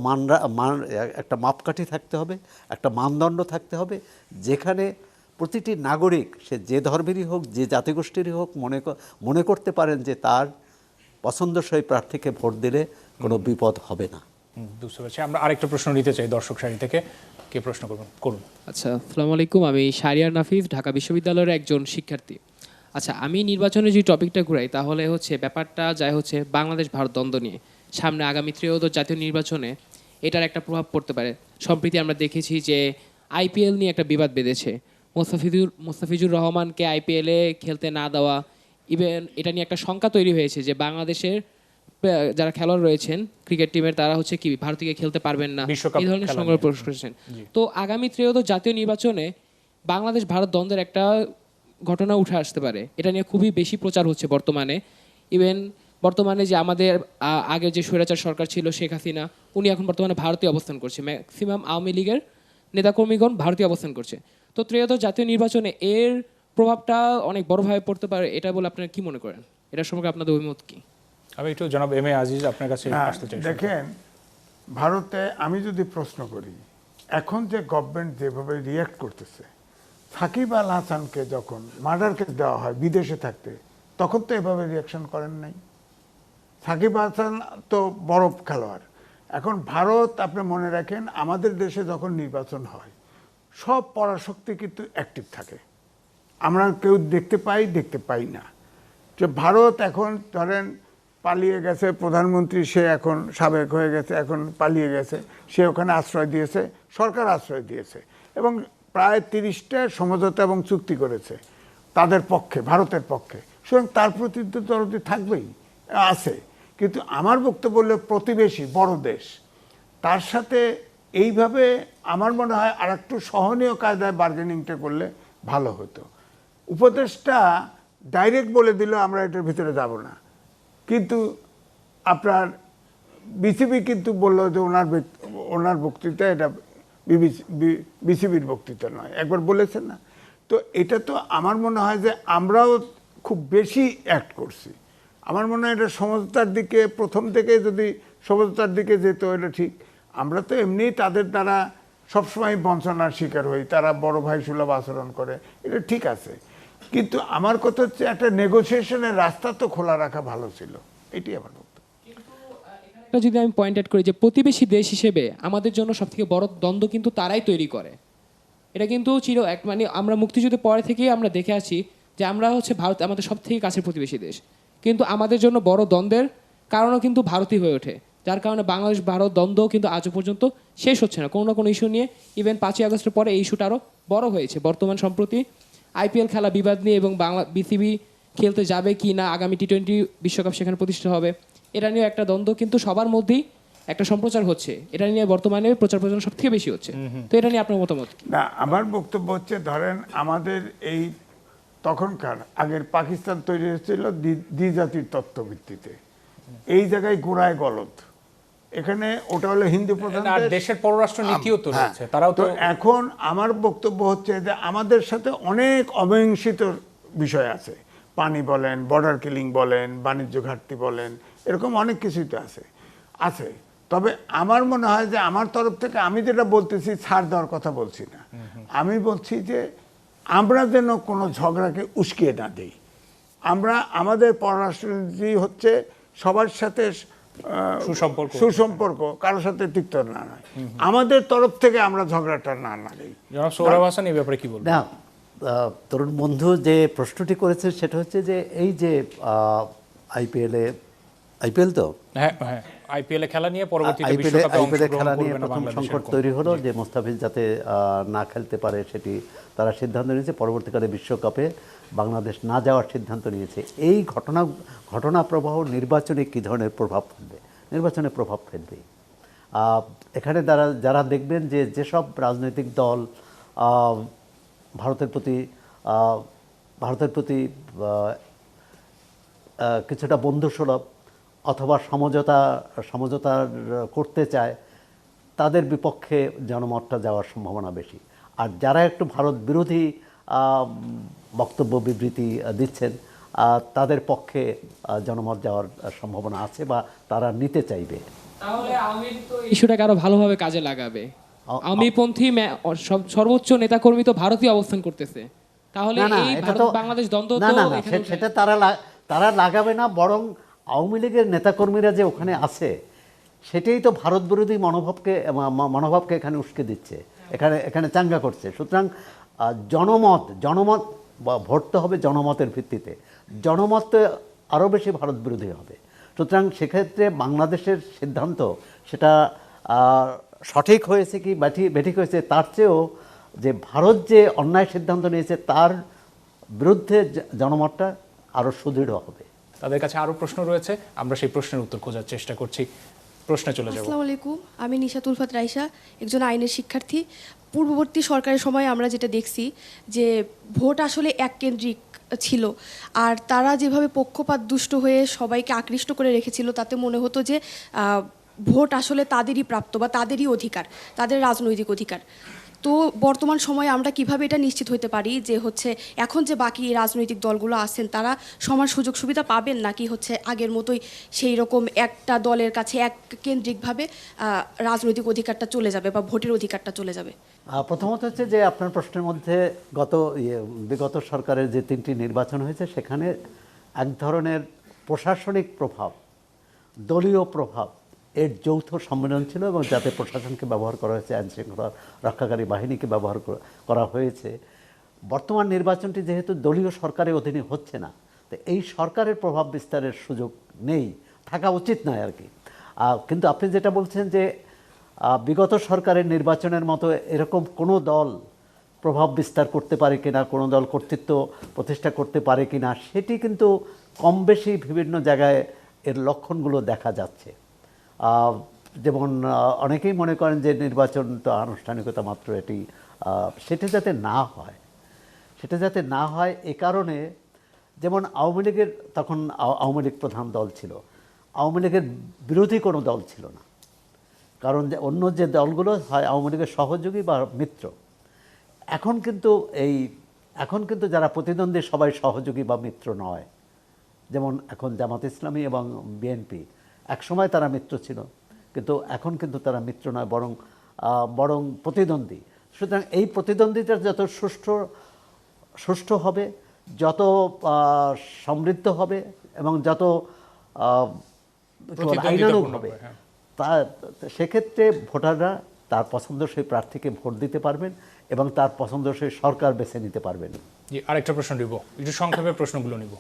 একটা মাপকাঠি থাকতে হবে, একটা মানদণ্ড থাকতে হবে, যেখানে প্রতিটি নাগরিক, সে যে ধর্মেরই হোক, যে জাতিগোষ্ঠীরই হোক, মনে করতে পারেন যে তার পছন্দসই প্রার্থীকে ভোট দিলে কোনো বিপদ হবে না। বুঝতে পারছি। আমরা আরেকটা প্রশ্ন নিতে চাই দর্শক সারি থেকে। কে প্রশ্ন করুন। আচ্ছা, আসসালামু আলাইকুম। আমি শাহরিয়ার নাফিস, ঢাকা বিশ্ববিদ্যালয়ের একজন শিক্ষার্থী। আচ্ছা, আমি নির্বাচনের যে টপিকটা ঘুরাই, তাহলে হচ্ছে ব্যাপারটা যায় হচ্ছে বাংলাদেশ ভারত দ্বন্দ্ব নিয়ে। সামনে আগামী ত্রয়োদশ জাতীয় নির্বাচনে এটার একটা প্রভাব পড়তে পারে। সম্প্রতি আমরা দেখেছি যে আইপিএল নিয়ে একটা বিবাদ বেঁধেছে। মোস্তাফিজুর রহমানকে আইপিএলে খেলতে না দেওয়া, ইভেন এটা নিয়ে একটা শঙ্কা তৈরি হয়েছে যে বাংলাদেশের যারা খেলোয়াড় রয়েছেন ক্রিকেট টিমের, তারা হচ্ছে কি ভারতীয় খেলতে পারবেন না, এই ধরনের সংগ্রহ প্রকাশ করেছেন। তো আগামী ত্রয়োদশ জাতীয় নির্বাচনে বাংলাদেশ ভারত দ্বন্দ্বের একটা ঘটনা উঠে আসতে পারে। এটা নিয়ে খুবই বেশি প্রচার হচ্ছে বর্তমানে। ইভেন বর্তমানে যে আমাদের আগে যে স্বৈরাচার সরকার ছিল শেখ হাসিনা, উনি এখন বর্তমানে ভারতীয় অবস্থান করছে। ম্যাক্সিমাম আওয়ামী লীগের নেতাকর্মীগণ ভারতীয় অবস্থান করছে। তো ত্রয়োদশ জাতীয় নির্বাচনে এর প্রভাবটা অনেক বড়ভাবে পড়তে পারে, এটা বলে আপনারা কি মনে করেন? এটা সম্পর্কে আপনাদের অভিমত কি? আমি একটু জনাব এম এ আজিজ আপনার কাছে আসতে চাই। দেখেন, ভারতে আমি যদি প্রশ্ন করি, এখন যে গভর্নমেন্ট যেভাবে রিয়্যাক্ট করতেছে, সাকিব আল হাসানকে যখন মার্ডার কেস দেওয়া হয় বিদেশে থাকতে, তখন তো এভাবে রিয়াকশন করেন নাই। সাকিব আল হাসান তো বড় খেলোয়াড়। এখন ভারত, আপনি মনে রাখেন, আমাদের দেশে যখন নির্বাচন হয় সব পরাশক্তি কিন্তু অ্যাক্টিভ থাকে, আমরা কেউ দেখতে পাই না। যে ভারত এখন ধরেন পালিয়ে গেছে প্রধানমন্ত্রী, সে এখন সাবেক হয়ে গেছে, এখন পালিয়ে গেছে, সে ওখানে আশ্রয় দিয়েছে, সরকার আশ্রয় দিয়েছে এবং প্রায় 30টা সমঝোতা এবং চুক্তি করেছে তাদের পক্ষে, ভারতের পক্ষে। সুতরাং তার প্রতি তো দরদি থাকবেই, আছে। কিন্তু আমার বক্তব্য হলো প্রতিবেশী বড় দেশ, তার সাথে এইভাবে আমার মনে হয় আর একটু সহনীয় কায়দায় বার্গেনিংটা করলে ভালো হতো। উপদেশটা ডাইরেক্ট বলে দিল আমরা এটার ভিতরে যাব না, কিন্তু আপনার বিসিবি কিন্তু বলল যে ওনার বক্তৃতা এটা বিসিবির বক্তৃতা নয়, একবার বলেছেন না। তো এটা তো আমার মনে হয় যে আমরাও খুব বেশি অ্যাক্ট করছি। আমার মনে হয় এটা সমঝোতার দিকে, প্রথম থেকে যদি সমঝোতার দিকে যেত এটা ঠিক। আমরা তো এমনি তাদের দ্বারা সবসময় বঞ্চনার শিকার হই, তারা বড় ভাই সুলভ আচরণ করে, এটা ঠিক আছে। কিন্তু আমার কথা হচ্ছে একটা নেগোসিয়েশনের রাস্তা তো খোলা রাখা ভালো ছিল, এটি আমার বক্তব্য। যদি আমি পয়েন্ট আউট করি যে প্রতিবেশী দেশ হিসেবে আমাদের জন্য সবথেকে বড় দ্বন্দ্ব কিন্তু তারাই তৈরি করে। এটা কিন্তু ছিল মানে আমরা মুক্তিযুদ্ধের পরে থেকেই আমরা দেখে আছি যে আমরা হচ্ছে ভারত আমাদের সব থেকে কাছের প্রতিবেশী দেশ, কিন্তু আমাদের জন্য বড় দ্বন্দ্বের কারণও কিন্তু ভারতই হয়ে ওঠে, যার কারণে বাংলাদেশ ভারত দ্বন্দ্ব কিন্তু আজও পর্যন্ত শেষ হচ্ছে না কোনো না কোনো ইস্যু নিয়ে। ইভেন 5ই আগস্টের পরে এই ইস্যুটা আরও বড় হয়েছে। বর্তমান সম্প্রতি আইপিএল খেলা বিবাদ নিয়ে এবং বিসিবি খেলতে যাবে কি না, আগামী টি-20 বিশ্বকাপ সেখানে প্রতিষ্ঠিত হবে, এটা নিয়ে একটা দ্বন্দ্ব কিন্তু সবার মধ্যেই একটা সম্প্রচার হচ্ছে। এটা নিয়ে বর্তমানে প্রচার প্রচারণা সব থেকে বেশি হচ্ছে। তো এটা নিয়ে আপনার মতামত কি? না, আমার বক্তব্য হচ্ছে, ধরেন আমাদের এই তখনকার আগের পাকিস্তান তৈরি হয়েছিল দ্বিজাতির তত্ত্বভিত্তিতে, এই জায়গায় গোড়ায় গলত, এখানে ওটা হলো হিন্দু প্রধান দেশ, দেশের পররাষ্ট্র নীতিও তো রয়েছে, তারাও তো। এখন আমার বক্তব্য হচ্ছে যে আমাদের সাথে অনেক অমীমাংসিত বিষয় আছে, পানি বলেন, বর্ডার কিলিং বলেন, বাণিজ্য ঘাটতি বলেন, এরকম অনেক কিছুই তো আছে। তবে আমার মনে হয় যে আমার তরফ থেকে আমি যেটা বলতেছি ছাড় দেওয়ার কথা বলছি না, আমি বলছি যে আমরা যেন কোনো ঝগড়াকে উস্কিয়ে না দিই। আমরা আমাদের পররাষ্ট্রনীতি হচ্ছে সবার সাথে সুসম্পর্ক, কারোর সাথে তিক্ত না নয়, আমাদের তরফ থেকে আমরা ঝগড়াটা না নাড়ি। জনাব সোহরাব হাসান এই ব্যাপারে কি বলবেন? না, তরুণ বন্ধু যে প্রশ্নটি করেছে সেটা হচ্ছে যে এই যে আইপিএল তো হ্যাঁ, আইপিএল খেলা নিয়ে পরবর্তীতে আইপিএল বিশ্বকাপে খেলা অংশগ্রহণ নিয়ে করবে না প্রথম বাংলাদেশ, সংকট তৈরি হলো যে মোস্তাফিজ যাতে না খেলতে পারে, সেটি তারা সিদ্ধান্ত নিয়েছে। পরবর্তীকালে বিশ্বকাপে বাংলাদেশ না যাওয়ার সিদ্ধান্ত নিয়েছে। এই ঘটনা প্রবাহ নির্বাচনে কী ধরনের প্রভাব ফেলবে? নির্বাচনে প্রভাব ফেলবে। এখানে যারা দেখবেন যে যেসব রাজনৈতিক দল ভারতের প্রতি ভারতের প্রতি কিছুটা বন্ধুসুলভ অথবা সমঝোতা করতে চায়, তাদের বিপক্ষে জনমতটা যাওয়ার সম্ভাবনা বেশি। আর যারা একটু ভারত বিরোধী বক্তব্য বিবৃতি দিচ্ছেন, তাদের পক্ষে জনমত যাওয়ার সম্ভাবনা আছে বা তারা নিতে চাইবে। তাহলে আওয়ামী লীগ তো ইস্যুটাকে আরো ভালোভাবে কাজে লাগাবে। আওয়ামীপন্থী সর্বোচ্চ নেতাকর্মী তো ভারতীয় অবস্থান করতেছে, তাহলে না, এই এটা ভারত তো বাংলাদেশ দ্বন্দ্ব না তো না না, এখানে সেটা তারা লাগাবে না, বরং আওয়ামী লীগের নেতাকর্মীরা যে ওখানে আছে সেটাই তো ভারত বিরোধী মনোভাবকে এখানে উস্কে দিচ্ছে, এখানে চাঙ্গা করছে। সুতরাং জনমত বা ভোট তো হবে জনমতের ভিত্তিতে, জনমত তো আরও বেশি ভারত বিরোধী হবে। সুতরাং সেক্ষেত্রে বাংলাদেশের সিদ্ধান্ত সেটা সঠিক হয়েছে কি বেঠিক হয়েছে, তার চেয়েও যে ভারত যে অন্যায় সিদ্ধান্ত নিয়েছে তার বিরুদ্ধে জনমতটা আরও সুদৃঢ় হবে। তাদের কাছে আরো প্রশ্ন রয়েছে, আমরা সেই প্রশ্নের উত্তর খোঁজার চেষ্টা করছি। প্রশ্নে চলে যাব। আসসালামু আলাইকুম, আমি নিশাত উলফাত রাইসা, একজন আইনের শিক্ষার্থী। পূর্ববর্তী সরকারের সময় আমরা যেটা দেখছি যে ভোট আসলে এককেন্দ্রিক ছিল, আর তারা যেভাবে পক্ষপাত দুষ্ট হয়ে সবাইকে আকৃষ্ট করে রেখেছিল, তাতে মনে হতো যে ভোট আসলে তাদেরই প্রাপ্ত বা তাদেরই অধিকার, তাদের রাজনৈতিক অধিকার। তো বর্তমান সময়ে আমরা কিভাবে এটা নিশ্চিত হতে পারি যে হচ্ছে এখন যে বাকি রাজনৈতিক দলগুলো আছেন তারা সমান সুযোগ সুবিধা পাবেন, নাকি হচ্ছে আগের মতোই সেই রকম একটা দলের কাছে এক কেন্দ্রিকভাবে রাজনৈতিক অধিকারটা চলে যাবে বা ভোটের অধিকারটা চলে যাবে? প্রথমত হচ্ছে যে আপনার প্রশ্নের মধ্যে বিগত সরকারের যে 3টি নির্বাচন হয়েছে সেখানে এক ধরনের প্রশাসনিক প্রভাব, দলীয় প্রভাব এর যৌথ সম্মেলন ছিল, এবং যাতে প্রশাসনকে ব্যবহার করা হয়েছে, আইন শৃঙ্খলা রক্ষাকারী বাহিনীকে ব্যবহার করা হয়েছে। বর্তমান নির্বাচনটি যেহেতু দলীয় সরকারের অধীনে হচ্ছে না, তো এই সরকারের প্রভাব বিস্তারের সুযোগ নেই, থাকা উচিত নয় আর কি। কিন্তু আপনি যেটা বলছেন যে বিগত সরকারের নির্বাচনের মতো এরকম কোনো দল প্রভাব বিস্তার করতে পারে কিনা, কোনো দল কর্তৃত্ব প্রতিষ্ঠা করতে পারে কিনা, সেটি কিন্তু কম বেশি বিভিন্ন জায়গায় এর লক্ষণগুলো দেখা যাচ্ছে। যেমন অনেকেই মনে করেন যে নির্বাচন তো আনুষ্ঠানিকতা মাত্র, সেটা যাতে না হয় এ কারণে, যেমন আওয়ামী লীগের তখন আওয়ামী লীগ প্রধান দল ছিল, আওয়ামী লীগের বিরোধী কোনো দল ছিল না, কারণ যে অন্য যে দলগুলো হয় আওয়ামী লীগের সহযোগী বা মিত্র। এখন কিন্তু যারা প্রতিদ্বন্দ্বী সবাই সহযোগী বা মিত্র নয়। যেমন এখন জামাত ইসলামী এবং বিএনপি একসময় তারা মিত্র ছিল, কিন্তু এখন কিন্তু তারা মিত্র নয়, বরং প্রতিদ্বন্দ্বী। সুতরাং এই প্রতিদ্বন্দ্বিতা যত সুষ্ঠু হবে, যত সমৃদ্ধ হবে এবং যত আইনানুগ হবে, সেক্ষেত্রে ভোটাররা তার পছন্দসই প্রার্থীকে ভোট দিতে পারবেন এবং তার পছন্দসই সরকার বেছে নিতে পারবেন। আরেকটা প্রশ্ন নিব, একটু সংক্ষেপে প্রশ্নগুলো নিব।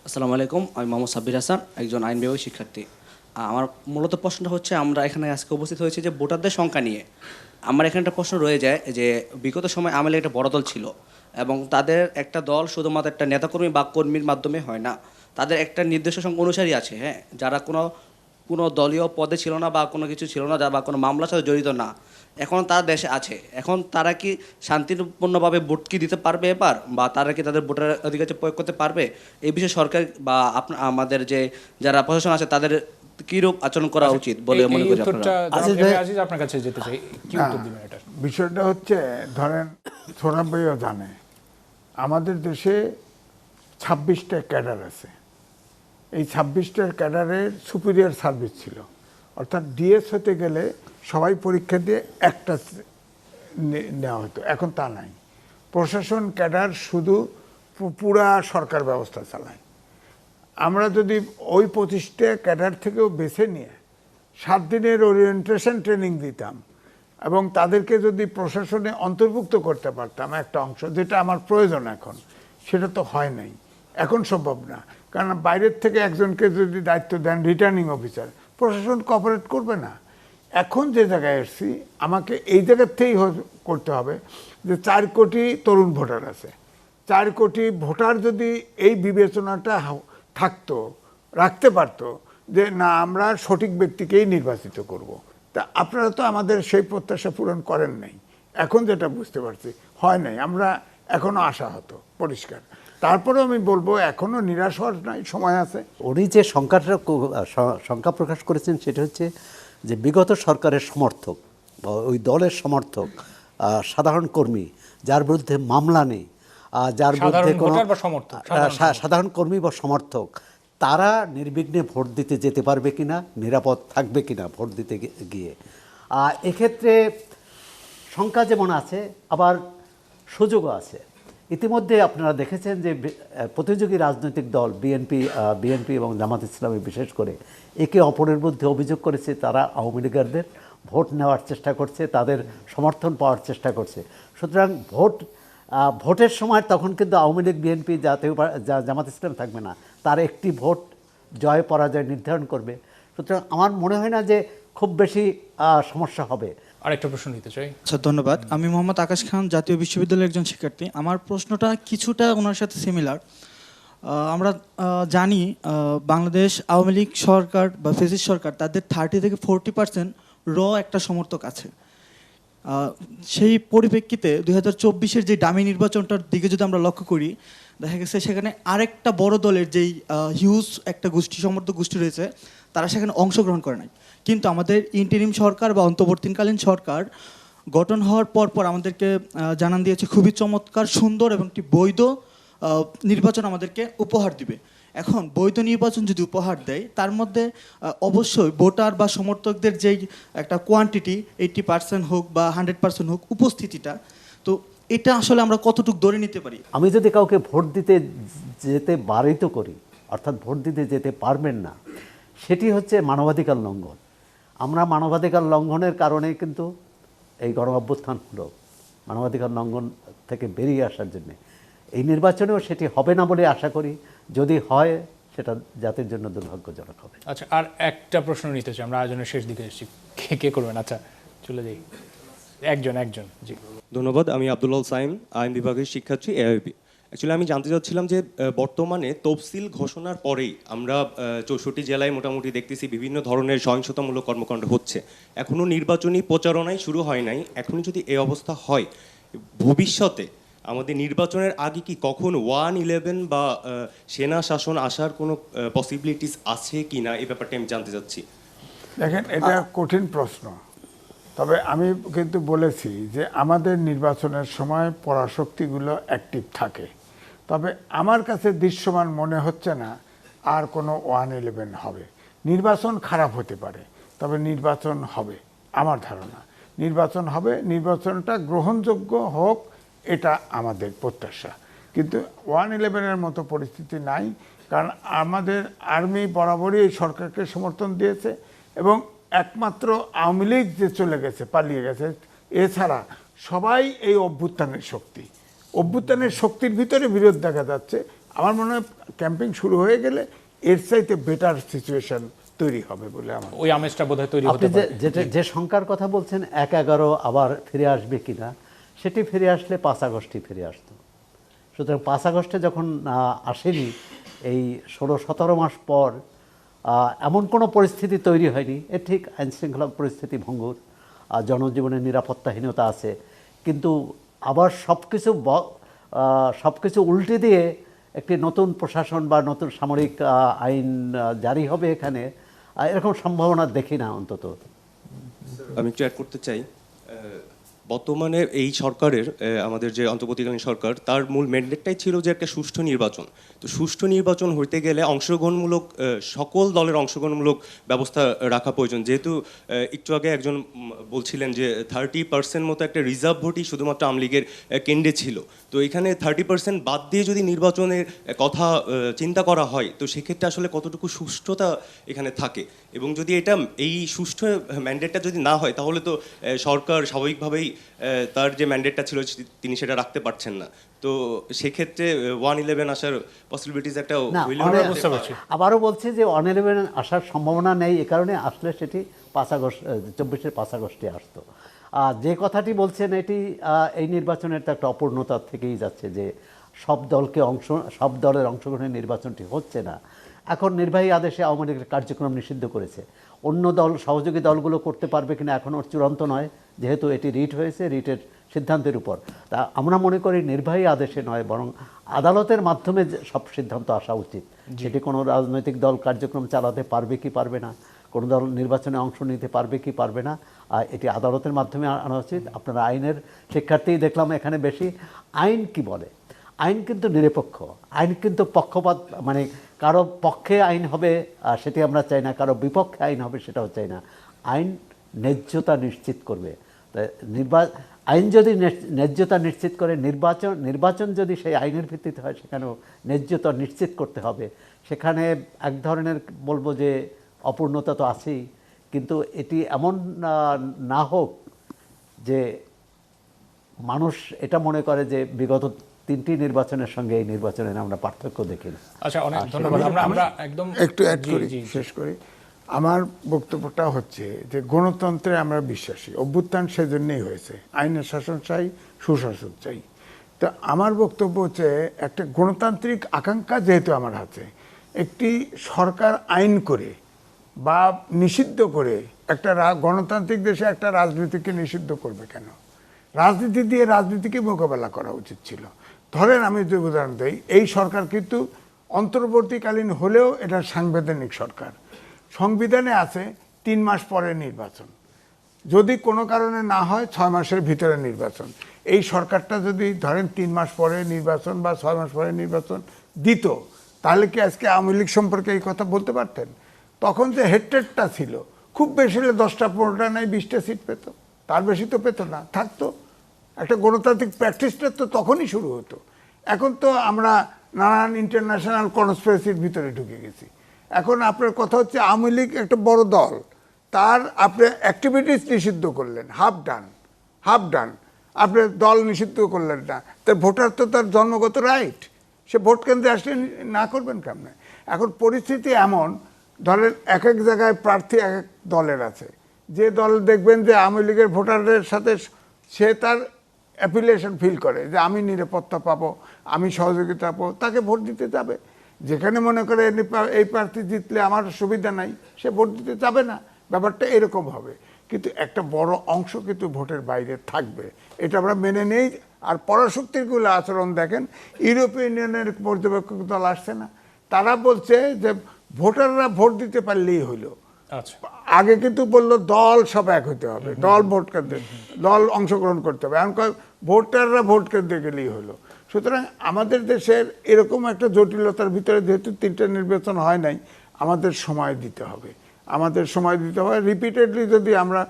আসসালামু আলাইকুম, আমি মোহাম্মদ সাব্বির হাসান, একজন আইন বিভাগের শিক্ষার্থী। আমার মূলত প্রশ্নটা হচ্ছে, আমরা এখানে আজকে উপস্থিত হয়েছি যে ভোটারদের সংখ্যা নিয়ে। আমার এখানে একটা প্রশ্ন রয়ে যায় যে বিগত সময় আওয়ামী লীগ একটা বড় দল ছিল, এবং তাদের একটা দল শুধুমাত্র একটা নেতাকর্মী বা কর্মীর মাধ্যমে হয় না, তাদের একটা নির্দিষ্ট সংখ্যক অনুসারী আছে, হ্যাঁ, যারা কোনো দলীয় পদে ছিল না বা কোনো কিছু ছিল না, বা কোনো মামলার সাথে জড়িত না, এখন তারা দেশে আছে। এখন তারা কি শান্তিপূর্ণভাবে ভোট কি দিতে পারবে এবার, বা তারা কি তাদের ভোটার অধিকার প্রয়োগ করতে পারবে? এই বিষয়ে সরকার বা আমাদের যে যারা প্রশাসন আছে তাদের কিরূপ আচরণ করা উচিত বলে মনে করি আপনারা? আপনার কাছে যেতে চাই, কি উত্তর দিবেন এটা? বিষয়টা হচ্ছে, ধরেন সোহরাব ভাইও জানে আমাদের দেশে 26টা ক্যাডার আছে। এই 26টার ক্যাডারের সুপিরিয়র সার্ভিস ছিল, অর্থাৎ ডিএস হতে গেলে সবাই পরীক্ষা দিয়ে একটা নেওয়া হতো। এখন তা নাই। প্রশাসন ক্যাডার শুধু পুরা সরকার ব্যবস্থা চালায়। আমরা যদি ওই 25টা ক্যাডার থেকেও বেছে নিয়ে 7 দিনের ওরিয়েন্টেশন ট্রেনিং দিতাম এবং তাদেরকে যদি প্রশাসনে অন্তর্ভুক্ত করতে পারতাম একটা অংশ, যেটা আমার প্রয়োজন এখন, সেটা তো হয় নাই, এখন সম্ভব না। কারণ বাইরের থেকে একজনকে যদি দায়িত্ব দেন রিটার্নিং অফিসার, প্রশাসন কোঅপারেট করবে না। এখন যে জায়গায় এসেছি, আমাকে এই জায়গার থেকেই করতে হবে যে 4 কোটি তরুণ ভোটার আছে। 4 কোটি ভোটার যদি এই বিবেচনাটা রাখতে পারতো যে না, আমরা সঠিক ব্যক্তিকেই নির্বাচিত করব, তা আপনারা তো আমাদের সেই প্রত্যাশা পূরণ করেন নাই। এখন যেটা বুঝতে পারছি, হয় নাই, আমরা এখনো আশাহত পরিষ্কার। তারপরেও আমি বলবো এখনো নিরাশ হওয়ার নাই, সময় আছে। উনি যে শঙ্কা প্রকাশ করেছেন সেটা হচ্ছে যে বিগত সরকারের সমর্থক বা ওই দলের সমর্থক সাধারণ কর্মী যার বিরুদ্ধে মামলা নেই, যার বিরুদ্ধে কোনো সাধারণ কর্মী বা সমর্থক, তারা নির্বিঘ্নে ভোট দিতে যেতে পারবে কিনা, নিরাপদ থাকবে কিনা ভোট দিতে গিয়ে। এক্ষেত্রে শঙ্কা যেমন আছে, আবার সুযোগও আছে। ইতিমধ্যে আপনারা দেখেছেন যে প্রতিযোগী রাজনৈতিক দল বিএনপি এবং জামাত ইসলামী বিশেষ করে একে অপরের মধ্যে অভিযোগ করেছে তারা আওয়ামী লীগারদের ভোট নেওয়ার চেষ্টা করছে, তাদের সমর্থন পাওয়ার চেষ্টা করছে। সুতরাং ভোটের সময় তখন কিন্তু আওয়ামী লীগ, বিএনপি, জামাত ইসলাম থাকবে না, তার একটি ভোট জয় পরাজয় নির্ধারণ করবে। সুতরাং আমার মনে হয় না যে খুব বেশি সমস্যা হবে। আরেকটা প্রশ্ন নিতে চাই। আচ্ছা, ধন্যবাদ। আমি মোহাম্মদ আকাশ খান, জাতীয় বিশ্ববিদ্যালয়ের একজন শিক্ষার্থী। আমার প্রশ্নটা কিছুটা ওনার সাথে সিমিলার। আমরা জানি বাংলাদেশ আওয়ামী লীগ সরকার বা ফেসিস্ট সরকার, তাদের 30 থেকে 40% একটা সমর্থক আছে। সেই পরিপ্রেক্ষিতে 2024-এর যে ডামি নির্বাচনটার দিকে যদি আমরা লক্ষ্য করি, দেখা গেছে সেখানে আরেকটা বড় দলের যেই হিউজ একটা সমর্থক গোষ্ঠী রয়েছে, তারা সেখানে অংশগ্রহণ করে নাই। কিন্তু আমাদের ইন্টারিম সরকার বা অন্তর্বর্তীকালীন সরকার গঠন হওয়ার পর আমাদেরকে জানান দিয়েছে খুবই চমৎকার, সুন্দর এবং একটি বৈধ নির্বাচন আমাদেরকে উপহার দিবে। এখন বৈধ নির্বাচন যদি উপহার দেয়, তার মধ্যে অবশ্যই ভোটার বা সমর্থকদের যেই একটা কোয়ান্টিটি 80% হোক বা 100% হোক উপস্থিতিটা, তো এটা আসলে আমরা কতটুকু ধরে নিতে পারি? আমি যদি কাউকে ভোট দিতে যেতে বারিত করি, অর্থাৎ ভোট দিতে যেতে পারবেন না, সেটি হচ্ছে মানবাধিকার লঙ্ঘন। আমরা মানবাধিকার লঙ্ঘনের কারণে কিন্তু এই গণ অভ্যুত্থান হলো, মানবাধিকার লঙ্ঘন থেকে বেরিয়ে আসার জন্যে। এই নির্বাচনেও সেটি হবে না বলে আশা করি, যদি হয় সেটা জাতির জন্য দুর্ভাগ্যজনক হবে। আচ্ছা, আর একটা প্রশ্ন নিতে চাই, আমরা আয়োজনের শেষ দিকে এসেছি। কে করবেন? আচ্ছা, চলে যাই, একজন। জি, ধন্যবাদ। আমি আব্দুল্লাহ সাইম, আইন বিভাগের শিক্ষার্থী, এআইবি। অ্যাকচুয়ালি আমি জানতে চাচ্ছিলাম যে বর্তমানে তফসিল ঘোষণার পরেই আমরা 64 জেলায় মোটামুটি দেখতেছি বিভিন্ন ধরনের সহিংসতামূলক কর্মকাণ্ড হচ্ছে। এখনও নির্বাচনী প্রচারণাই শুরু হয় নাই। এখনই যদি এই অবস্থা হয়, ভবিষ্যতে আমাদের নির্বাচনের আগে কি কখন 1-11 বা সেনা শাসন আসার কোনো পসিবিলিটিস আছে কি না, এই ব্যাপারটা আমি জানতে চাচ্ছি। দেখেন, এটা কঠিন প্রশ্ন। তবে আমি কিন্তু বলেছি যে আমাদের নির্বাচনের সময় পরাশক্তিগুলো অ্যাক্টিভ থাকে। তবে আমার কাছে দৃশ্যমান মনে হচ্ছে না আর কোনো 1-11 হবে। নির্বাচন খারাপ হতে পারে, তবে নির্বাচন হবে, আমার ধারণা নির্বাচন হবে। নির্বাচনটা গ্রহণযোগ্য হোক, এটা আমাদের প্রত্যাশা। কিন্তু 1-11-এর মতো পরিস্থিতি নাই, কারণ আমাদের আর্মি বরাবরই এই সরকারকে সমর্থন দিয়েছে এবং একমাত্র আওয়ামী লীগ যে চলে গেছে, পালিয়ে গেছে, এছাড়া সবাই এই অভ্যুত্থানের শক্তির ভিতরে বিরোধ দেখা যাচ্ছে। আমার মনে হয় ক্যাম্পিং শুরু হয়ে গেলে এর চাইতে বেটার সিচুয়েশন তৈরি হবে বলে আমার ওই আমেজটা বোধহয় তৈরি হতে আপনি পারে। যে শঙ্কার কথা বলছেন 1-11 আবার ফিরে আসবে কিনা, সেটি ফিরে আসলে 5 আগস্টই ফিরে আসতো। সুতরাং 5 আগস্টে যখন আসেনি, এই 16-17 মাস পর এমন কোনো পরিস্থিতি তৈরি হয়নি। ঠিক আইনশৃঙ্খলা পরিস্থিতি ভঙ্গুর, জনজীবনের নিরাপত্তাহীনতা আছে, কিন্তু আবার সব কিছু উল্টে দিয়ে একটি নতুন প্রশাসন বা নতুন সামরিক আইন জারি হবে এখানে, এরকম সম্ভাবনা দেখি না অন্তত। আমি একটু অ্যাড করতে চাই, বর্তমানে এই সরকারের, আমাদের যে অন্তর্বর্তীকালীন সরকার, তার মূল ম্যান্ডেটটাই ছিল যে একটা সুষ্ঠু নির্বাচন। তো সুষ্ঠু নির্বাচন হইতে গেলে অংশগ্রহণমূলক, সকল দলের অংশগ্রহণমূলক ব্যবস্থা রাখা প্রয়োজন। যেহেতু একটু আগে একজন বলছিলেন যে 30% মতো একটা রিজার্ভ ভোটই শুধুমাত্র আওয়ামী লীগের কেন্দ্রে ছিল। তো এখানে 30% বাদ দিয়ে যদি নির্বাচনের কথা চিন্তা করা হয়, তো সেক্ষেত্রে আসলে কতটুকু সুষ্ঠুতা এখানে থাকে। এবং যদি এটা এই সুষ্ঠু ম্যান্ডেটটা যদি না হয়, তাহলে তো সরকার স্বাভাবিকভাবেই তার যে ম্যান্ডেটটা ছিল তিনি সেটা রাখতে পারছেন না। তো সেক্ষেত্রে 1-11 আসার পসিবিলিটিস একটা আবারও বলছি যে 1-11 আসার সম্ভাবনা নেই, এ কারণে আসলে সেটি 5 আগস্ট 24-এর 5 আগস্টে আসতো। যে কথাটি বলছেন এটি এই নির্বাচনের তো একটা অপূর্ণতা থেকেই যাচ্ছে, যে সব দলের অংশগ্রহণের নির্বাচনটি হচ্ছে না। এখন নির্বাহী আদেশে আওয়ামী লীগের কার্যক্রম নিষিদ্ধ করেছে। অন্য দল, সহযোগী দলগুলো করতে পারবে কিনা এখনও চূড়ান্ত নয়, যেহেতু এটি রিট হয়েছে, রিটের সিদ্ধান্তের উপর। তা আমরা মনে করি নির্বাহী আদেশে নয়, বরং আদালতের মাধ্যমে যে সব সিদ্ধান্ত আসা উচিত। সেটি কোনো রাজনৈতিক দল কার্যক্রম চালাতে পারবে কি পারবে না, কোনো দল নির্বাচনে অংশ নিতে পারবে কি পারবে না, এটি আদালতের মাধ্যমে আনা উচিত। আপনারা আইনের শিক্ষার্থী দেখলাম এখানে বেশি। আইন কি বলে? আইন কিন্তু নিরপেক্ষ, আইন কিন্তু পক্ষপাত, মানে কারো পক্ষে আইন হবে সেটি আমরা চাই না, কারো বিপক্ষে আইন হবে সেটাও চাই না। আইন ন্যায্যতা নিশ্চিত করবে। আইন যদি ন্যায্যতা নিশ্চিত করে, নির্বাচন যদি সেই আইনের ভিত্তিতে হয়, সেখানেও ন্যায্যতা নিশ্চিত করতে হবে। সেখানে এক ধরনের বলবো যে অপূর্ণতা তো আছেই, কিন্তু এটি এমন না হোক যে মানুষ এটা মনে করে যে বিগত 3টি নির্বাচনের সঙ্গে এই নির্বাচনের আমরা পার্থক্য দেখি না। আচ্ছা, অনেক ধন্যবাদ। আমরা একদম একটু অ্যাড করি, শেষ করি। আমার বক্তব্যটা হচ্ছে যে গণতন্ত্রে আমরা বিশ্বাসী, অভ্যুত্থান সেজন্যই হয়েছে, আইনের শাসন চাই, সুশাসন চাই। তো আমার বক্তব্য হচ্ছে একটা গণতান্ত্রিক আকাঙ্ক্ষা যেহেতু আমার হাতে, একটি সরকার আইন করে বা নিষিদ্ধ করে একটা গণতান্ত্রিক দেশে একটা রাজনীতিকে নিষিদ্ধ করবে কেন? রাজনীতি দিয়ে রাজনীতিকে মোকাবেলা করা উচিত ছিল। ধরেন আমি যদি উদাহরণ দিই, এই সরকার কিন্তু অন্তর্বর্তীকালীন হলেও এটা সাংবিধানিক সরকার। সংবিধানে আছে 3 মাস পরে নির্বাচন, যদি কোনো কারণে না হয় 6 মাসের ভিতরে নির্বাচন। এই সরকারটা যদি ধরেন 3 মাস পরে নির্বাচন বা 6 মাস পরে নির্বাচন দিত, তাহলে কি আজকে আওয়ামী লীগ সম্পর্কে এই কথা বলতে পারতেন? তখন যে হেডটেডটা ছিল, খুব বেশি হলে 10টা 15টা নাই 20টা সিট পেত, তার বেশি তো পেত না, থাকতো। একটা গণতান্ত্রিক প্র্যাকটিসটা তো তখনই শুরু হতো। এখন তো আমরা নানান ইন্টারন্যাশনাল কনস্পিরেসির ভিতরে ঢুকে গেছি। এখন আপনার কথা হচ্ছে আওয়ামী লীগ একটা বড় দল, তার আপনি অ্যাক্টিভিটিস নিষিদ্ধ করলেন, হাফ ডান, আপনি দল নিষিদ্ধ করলেন না, তার ভোটার তো তার জন্মগত রাইট, সে ভোট কেন্দ্রে আসলে না করবেন কেমনে? এখন পরিস্থিতি এমন, দলের এক এক জায়গায় প্রার্থী এক এক দলের আছে। যে দল দেখবেন যে আওয়ামী লীগের ভোটারদের সাথে সে তার অ্যাফিলিয়েশন ফিল করে যে আমি নিরাপত্তা পাবো, আমি সহযোগিতা পাবো, তাকে ভোট দিতে যাবে। যেখানে মনে করে এই প্রার্থী জিতলে আমার সুবিধা নাই, সে ভোট দিতে যাবে না। ব্যাপারটা এরকম হবে। কিন্তু একটা বড় অংশ কিন্তু ভোটের বাইরে থাকবে, এটা আমরা মেনে নেই। আর পরাশক্তিগুলো আচরণ দেখেন, ইউরোপীয় ইউনিয়নের পর্যবেক্ষক দল আসছে না, তারা বলছে যে ভোটাররা ভোট দিতে পারলেই হলো। আগে কিন্তু বললো দল সব এক হতে হবে, দল ভোট কেন্দ্রে দল অংশগ্রহণ করতে হবে, এখন ভোটাররা ভোট কেন্দ্রে গেলেই হলো। সুতরাং আমাদের দেশের এরকম একটা জটিলতার ভিতরে যেহেতু 3টা নির্বাচন হয় নাই, আমাদের সময় দিতে হবে, রিপিটেডলি যদি আমরা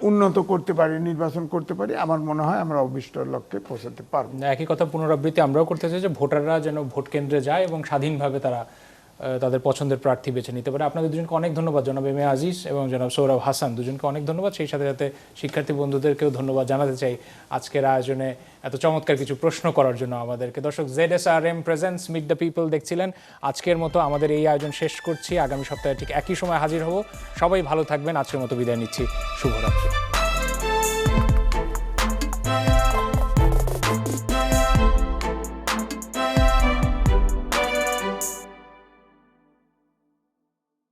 উন্নত করতে পারি, নির্বাচন করতে পারি, আমার মনে হয় আমরা অভিষ্ট লক্ষ্যে পৌঁছাতে পারবো। একই কথা পুনরাবৃত্তি আমরাও করতে চাই যে ভোটাররা যেন ভোট কেন্দ্রে যায় এবং স্বাধীনভাবে তারা তাদের পছন্দের প্রার্থী বেছে নিতে পারে। আপনাদের দুজনকে অনেক ধন্যবাদ, জনাব এম এ আজিজ এবং জনাব সৌরভ হাসান, দুজনকে অনেক ধন্যবাদ। সেই সাথে সাথে শিক্ষার্থী বন্ধুদেরকেও ধন্যবাদ জানাতে চাই আজকের আয়োজনে এত চমৎকার কিছু প্রশ্ন করার জন্য আমাদেরকে। দর্শক, ZSRM presents meet the people দেখছিলেন। আজকের মতো আমাদের এই আয়োজন শেষ করছি, আগামী সপ্তাহে ঠিক একই সময় হাজির হব। সবাই ভালো থাকবেন, আজকের মতো বিদায় নিচ্ছি, শুভরাত্রি।